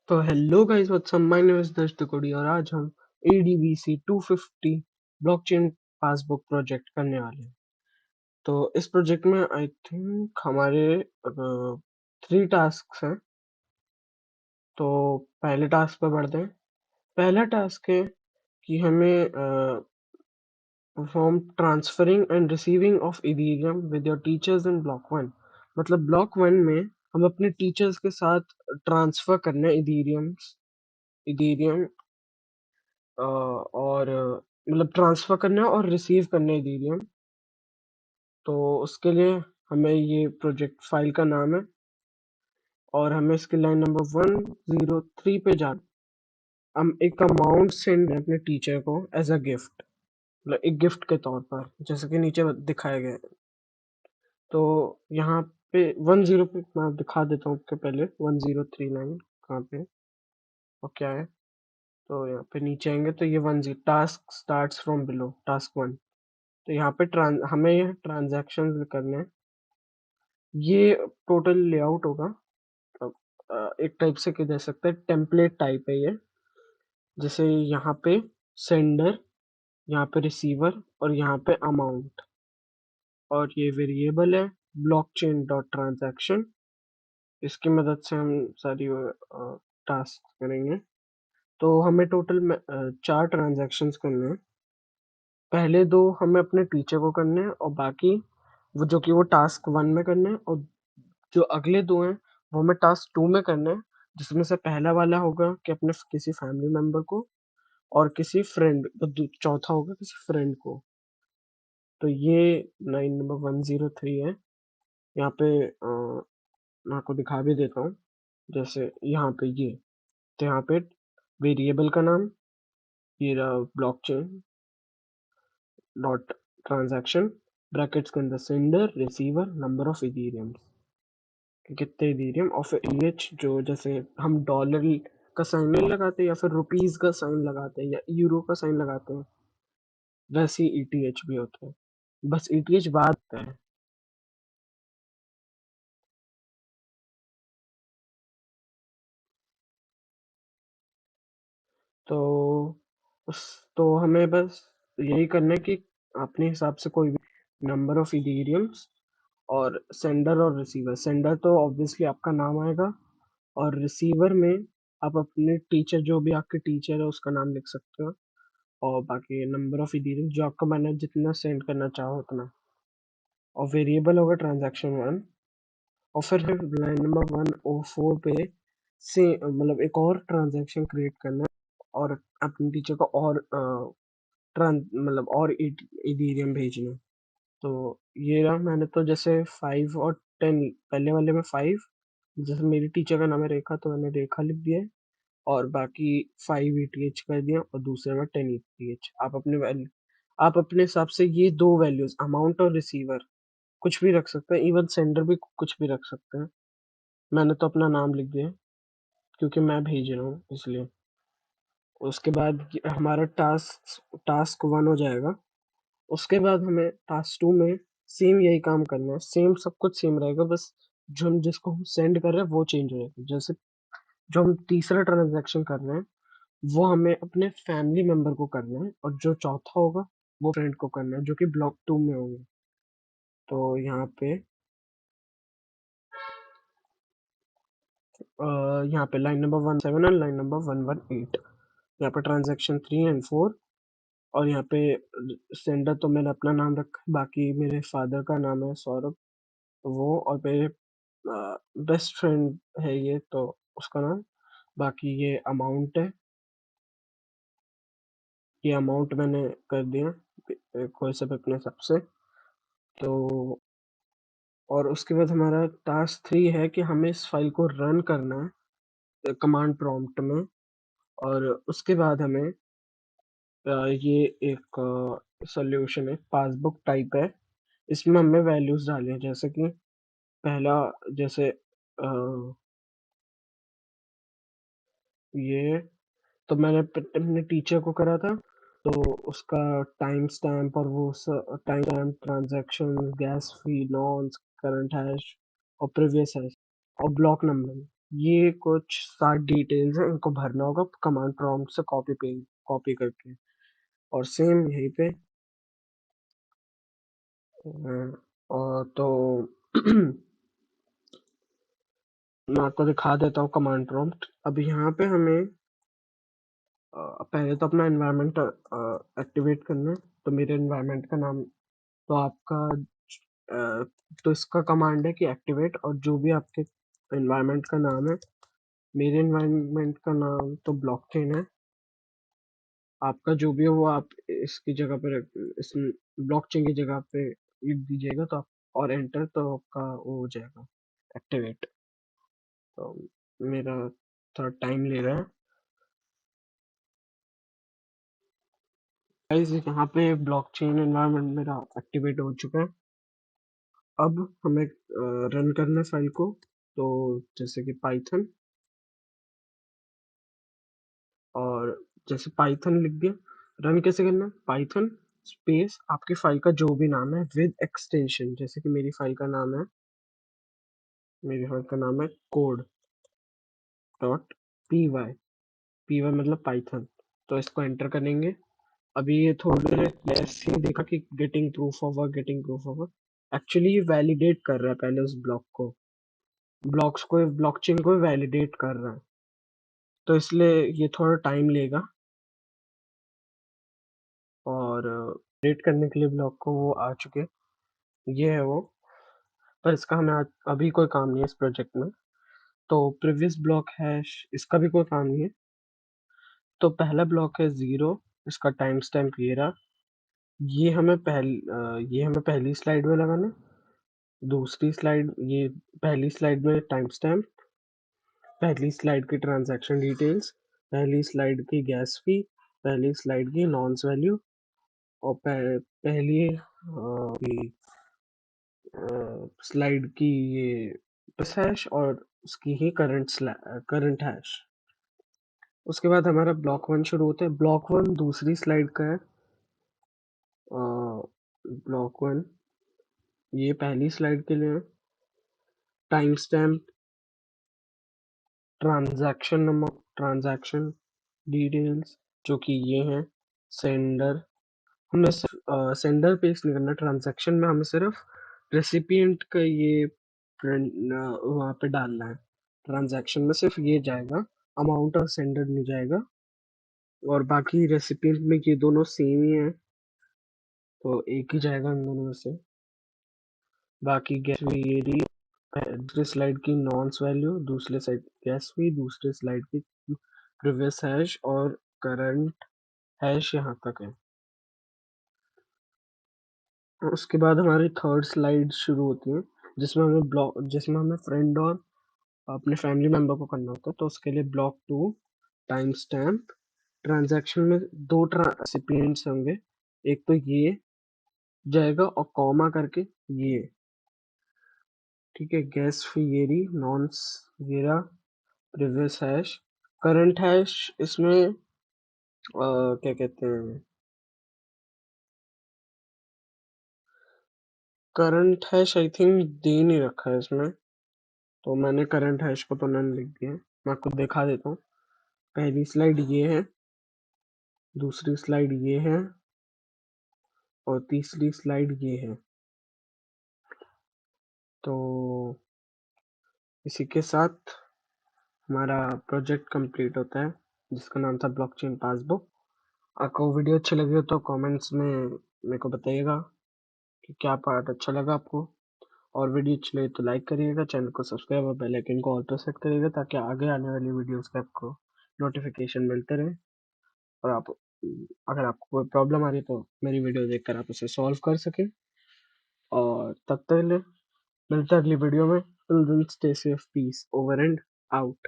तो hello guys, what's up, my name is Darsh Tikodi और आज हम ADBC 250 ब्लॉकचेन पासबुक प्रोजेक्ट करने वाले हैं। तो इस प्रोजेक्ट में आई थिंक हमारे 3 टास्क हैं। तो पहले टास्क पे बढ़ते हैं। पहला टास्क है कि हमें perform transferring and receiving of Ethereum with your teachers in block one. मतलब ब्लॉक वन में हम अपने टीचर्स के साथ ट्रांसफर करना है इथेरियम और मतलब ट्रांसफर करना है और रिसीव करना है इथेरियम। तो उसके लिए हमें ये प्रोजेक्ट फाइल का नाम है और हमें इसकी लाइन नंबर 103 पे जाना। हम एक अमाउंट सेंड अपने टीचर को एज अ गिफ्ट, मतलब एक गिफ्ट के तौर पर, जैसे कि नीचे दिखाया गया है। तो यहाँ पे 10 पे मैं दिखा देता हूँ आपके पहले 1039 कहाँ पे और क्या है। तो यहाँ पे नीचे आएंगे तो ये 10 task starts from below task 1। तो यहाँ पे हमें ये ट्रांजैक्शन करने हैं। ये टोटल लेआउट होगा। अब एक टाइप से क्या दे सकते हैं, टेम्पलेट टाइप है ये। जैसे यहाँ पे सेंडर, यहाँ पे रिसीवर और यहाँ पे अमाउंट, और ये वेरिएबल है ब्लॉकचेन डॉट ट्रांजैक्शन। इसकी मदद से हम सारी टास्क करेंगे। तो हमें टोटल 4 ट्रांजैक्शंस करने हैं। पहले 2 हमें अपने टीचर को करने हैं और बाकी वो जो कि वो टास्क 1 में करने हैं, और जो अगले 2 हैं वो हमें टास्क 2 में करने हैं। जिसमें से पहला वाला होगा कि अपने किसी फैमिली मेंबर को, और किसी फ्रेंड, चौथा होगा किसी फ्रेंड को। तो ये लाइन नंबर 103 है। यहाँ पे मैं आपको दिखा भी देता हूँ। जैसे यहाँ पे ये, तो यहाँ पे वेरिएबल का नाम, ये रहा ब्लॉकचेन डॉट ट्रांजैक्शन, ब्रैकेट्स के अंदर sender, receiver, number of Ethereum कि कितने इथेरियम, और फिर EH, जो जैसे हम डॉलर का साइन नहीं लगाते या फिर रुपीज का साइन लगाते हैं या यूरो का साइन लगाते हैं, वैसे ही ETH भी होता है। बस ETH बाद का है। तो उस तो हमें बस यही करना है कि अपने हिसाब से कोई भी नंबर ऑफ इथेरियम्स, और सेंडर और रिसीवर। सेंडर तो ऑब्वियसली आपका नाम आएगा, और रिसीवर में आप अपने टीचर, जो भी आपके टीचर है उसका नाम लिख सकते हो, और बाकी नंबर ऑफ इथेरियम जो आपका मैंने जितना सेंड करना चाहो उतना, और वेरिएबल होगा ट्रांजैक्शन 1। और फिर लाइन नंबर 104 पे से मतलब एक और ट्रांजैक्शन क्रिएट करना है, और अपने टीचर को और मतलब और इथेरियम भेजना है। तो ये रहा। मैंने तो जैसे 5 और 10, पहले वाले में 5, जैसे मेरी टीचर का नाम है रेखा तो मैंने रेखा लिख दिया है, और बाकी 5 ETH कर दिया, और दूसरे में 10 ETH। आप अपने हिसाब से ये 2 वैल्यूज, अमाउंट और रिसीवर, कुछ भी रख सकते हैं। इवन सेंडर भी कुछ भी रख सकते हैं। मैंने तो अपना नाम लिख दिया है, क्योंकि मैं भेज रहा हूँ इसलिए। उसके बाद हमारा टास्क 1 हो जाएगा। उसके बाद हमें टास्क 2 में सेम यही काम करना है। सेम, सब कुछ सेम रहेगा, बस जो हम जिसको हम सेंड कर रहे हैं वो चेंज हो जाएगा। जैसे जो हम तीसरा ट्रांजैक्शन कर रहे हैं वो हमें अपने फैमिली मेंबर को करना है, और जो चौथा होगा वो फ्रेंड को करना है, जो कि ब्लॉक 2 में होंगे। तो यहाँ पे लाइन नंबर 17 और लाइन नंबर 118, यहाँ पे ट्रांजैक्शन 3 और 4। और यहाँ पे सेंडर तो मैंने अपना नाम रखा है, बाकी मेरे फादर का नाम है सौरभ, तो वो, और मेरे बेस्ट फ्रेंड है ये, तो उसका नाम। बाकी ये अमाउंट है, ये अमाउंट मैंने कर दिया कोई सब अपने हिसाब से। तो और उसके बाद हमारा टास्क 3 है कि हमें इस फाइल को रन करना है कमांड प्रॉम्प्ट में। और उसके बाद हमें ये एक सॉल्यूशन है, पासबुक टाइप है। इसमें हमें वैल्यूज डालनी है, जैसे कि पहला, जैसे ये तो मैंने अपने टीचर को करा था, तो उसका टाइम स्टैम्प, और वो टाइम स्टैम्प, ट्रांजैक्शन, गैस फी, नॉन्स, करंट हैश, और प्रीवियस हैश, और ब्लॉक नंबर। ये कुछ 60 डिटेल्स हैं, इनको भरना होगा कमांड प्रॉम्प्ट से कॉपी करके। और सेम यहीं पे और तो मैं आपको दिखा देता हूँ कमांड प्रॉम्प्ट। अब यहाँ पे हमें पहले तो अपना एनवायरनमेंट एक्टिवेट करना है। तो मेरे एनवायरनमेंट का नाम तो आपका तो इसका कमांड है कि एक्टिवेट, और जो भी आपके एनवायरनमेंट का नाम है, मेरे एनवायरनमेंट का नाम तो ब्लॉकचेन है। आपका जो भी हो वो आप इसकी जगह पर इस ब्लॉकचेन की जगह पे लिख दीजिएगा, तो आप और एंटर, तो आपका वो हो जाएगा एक्टिवेट। तो मेरा थोड़ा टाइम ले रहा है गाइस। यहाँ पे ब्लॉकचेन एनवायरनमेंट मेरा एक्टिवेट हो चुका है। अब हमें रन करना है फाइल को। तो जैसे कि पाइथन, और जैसे पाइथन लिख दिया। रन कैसे करना है? पाइथन स्पेस आपकी फाइल का जो भी नाम है विद एक्सटेंशन, जैसे कि मेरी फाइल का नाम है code dot p y. P y मतलब पाइथन। तो इसको एंटर करेंगे। अभी ये थोड़ी देर ऐसे ही देखा कि getting proof of work. Actually ये वैलिडेट कर रहा है पहले उस ब्लॉकचेन को वैलिडेट कर रहा है, तो इसलिए ये थोड़ा टाइम लेगा। और वैलिडेट करने के लिए ब्लॉक को वो आ चुके, ये है वो। पर इसका हमें अभी कोई काम नहीं है इस प्रोजेक्ट में। तो प्रीवियस ब्लॉक हैश, इसका भी कोई काम नहीं है। तो पहला ब्लॉक है 0, इसका टाइम स्टैम्प ये रहा। ये हमें पहली स्लाइड में लगाना है। दूसरी स्लाइड, ये पहली स्लाइड में टाइम स्टैम्प, पहली स्लाइड की ट्रांजैक्शन डिटेल्स, पहली स्लाइड की गैस फी, पहली स्लाइड की नॉन्स वैल्यू, और पहली स्लाइड की ये बस हैश, और उसकी ही करंट हैश। उसके बाद हमारा ब्लॉक 1 शुरू होता है। ब्लॉक 1 दूसरी स्लाइड का है। ब्लॉक 1 ये पहली स्लाइड के लिए है। Time stamp, transaction number, transaction details जो कि ये हैं। सेंडर, हमें सिर्फ सेंडर पेस्ट नहीं करना। ट्रांजैक्शन में हमें सिर्फ रेसिपिएंट का ये प्रिंट वहाँ पे डालना है। ट्रांजैक्शन में सिर्फ ये जाएगा, अमाउंट और सेंडर नहीं जाएगा। और बाकी रेसिपिएंट में ये दोनों सेम ही है, तो एक ही जाएगा इन दोनों में से। बाकी गैस फी ये रही, दूसरी स्लाइड की नॉन्स वैल्यू, दूसरे साइड गैस फी, दूसरी स्लाइड की प्रीवियस हैश, और करंट हैश यहाँ तक है। और उसके बाद हमारी थर्ड स्लाइड शुरू होती है, जिसमें हमें फ्रेंड और अपने फैमिली मेंबर को करना होता है। तो उसके लिए ब्लॉक 2 टाइम स्टैम्प, ट्रांजैक्शन में दो रेसिपिएंट्स होंगे, एक तो ये जाएगा और कॉमा करके ये, ठीक है। गैस फी ये रही, नॉन्स ये रहा, प्रीवियस हैश, करंट हैश इसमें क्या कहते हैं, current hash I think they नहीं रखा है इसमें, तो मैंने करंट हैश को तो नन लिख दिया है। मैं आपको दिखा देता हूँ। पहली स्लाइड ये है, दूसरी स्लाइड ये है, और तीसरी स्लाइड ये है। तो इसी के साथ हमारा प्रोजेक्ट कंप्लीट होता है, जिसका नाम था ब्लॉकचेन पासबुक। आपको वीडियो अच्छी लगी हो तो कमेंट्स में मेरे को बताइएगा कि क्या पार्ट अच्छा लगा आपको। और वीडियो अच्छी लगी तो लाइक करिएगा, चैनल को सब्सक्राइब और बेल आइकन को ऑल पर सेट करिएगा, ताकि आगे आने वाली वीडियोस का आपको नोटिफिकेशन मिलते रहे। और आप, अगर आपको कोई प्रॉब्लम आ रही है तो मेरी वीडियो देखकर आप उसे सॉल्व कर सकें। और तब तक के लिए मिलते हैं अगली वीडियो में। Till then stay safe, peace over and out.